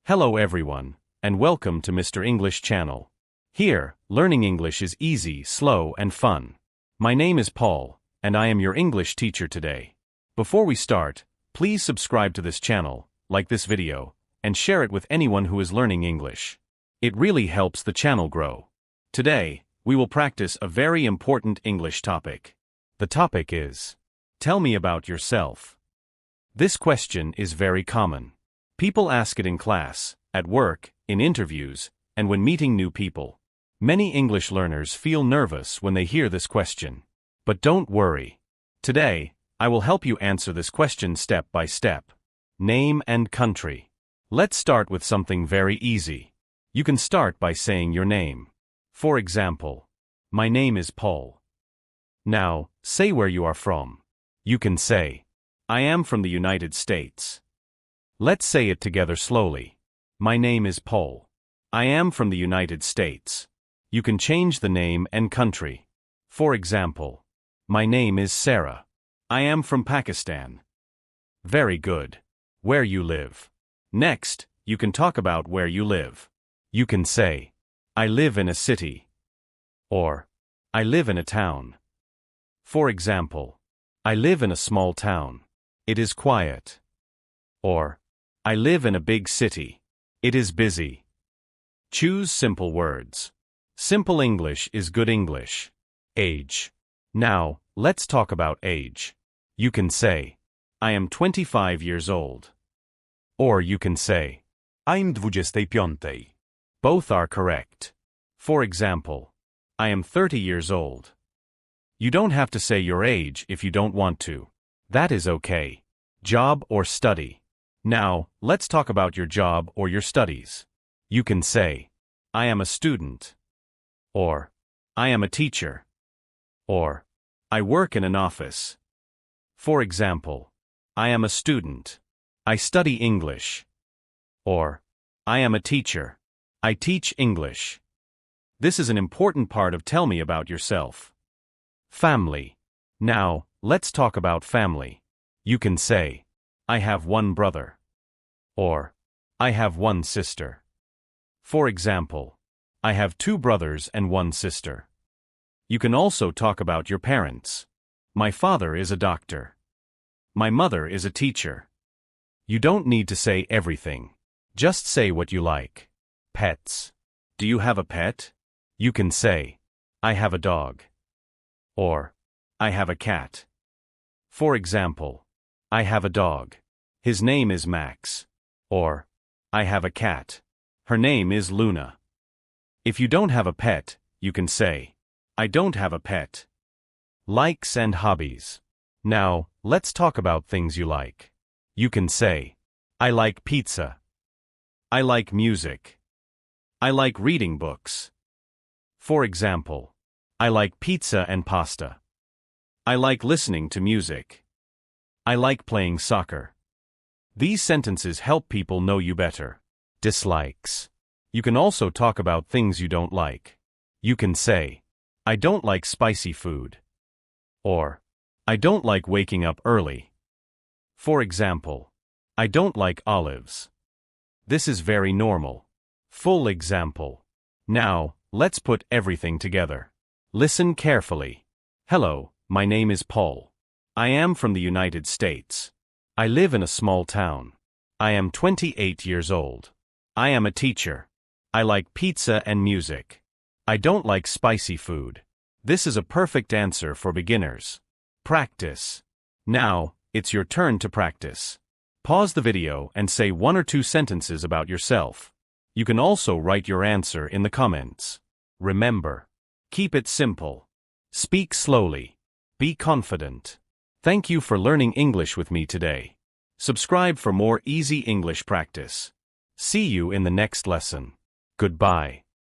Hello everyone, and welcome to Mr. English channel. Here, learning English is easy, slow, and fun. My name is Paul, and I am your English teacher today. Before we start, please subscribe to this channel, like this video, and share it with anyone who is learning English. It really helps the channel grow. Today, we will practice a very important English topic. The topic is, tell me about yourself. This question is very common. People ask it in class, at work, in interviews, and when meeting new people. Many English learners feel nervous when they hear this question. But don't worry. Today, I will help you answer this question step by step. Name and country. Let's start with something very easy. You can start by saying your name. For example, my name is Paul. Now, say where you are from. You can say, I am from the United States. Let's say it together slowly. My name is Paul. I am from the United States. You can change the name and country. For example, my name is Sarah. I am from Pakistan. Very good. Where you live. Next, you can talk about where you live. You can say, I live in a city. Or, I live in a town. For example, I live in a small town. It is quiet. Or, I live in a big city. It is busy. Choose simple words. Simple English is good English. Age. Now, let's talk about age. You can say, I am 25 years old. Or you can say, I'm 25. Both are correct. For example, I am 30 years old. You don't have to say your age if you don't want to. That is okay. Job or study. Now, let's talk about your job or your studies. You can say, I am a student. Or, I am a teacher. Or, I work in an office. For example, I am a student. I study English. Or, I am a teacher. I teach English. This is an important part of tell me about yourself. Family. Now, let's talk about family. You can say, I have one brother. Or, I have one sister. For example, I have two brothers and one sister. You can also talk about your parents. My father is a doctor. My mother is a teacher. You don't need to say everything. Just say what you like. Pets. Do you have a pet? You can say, I have a dog. Or, I have a cat. For example, I have a dog. His name is Max. Or, I have a cat. Her name is Luna. If you don't have a pet, you can say, I don't have a pet. Likes and hobbies. Now, let's talk about things you like. You can say, I like pizza. I like music. I like reading books. For example, I like pizza and pasta. I like listening to music. I like playing soccer. These sentences help people know you better. Dislikes. You can also talk about things you don't like. You can say, I don't like spicy food. Or, I don't like waking up early. For example, I don't like olives. This is very normal. Full example. Now, let's put everything together. Listen carefully. Hello, my name is Paul. I am from the United States. I live in a small town. I am 28 years old. I am a teacher. I like pizza and music. I don't like spicy food. This is a perfect answer for beginners. Practice. Now, it's your turn to practice. Pause the video and say one or two sentences about yourself. You can also write your answer in the comments. Remember, keep it simple. Speak slowly. Be confident. Thank you for learning English with me today. Subscribe for more easy English practice. See you in the next lesson. Goodbye.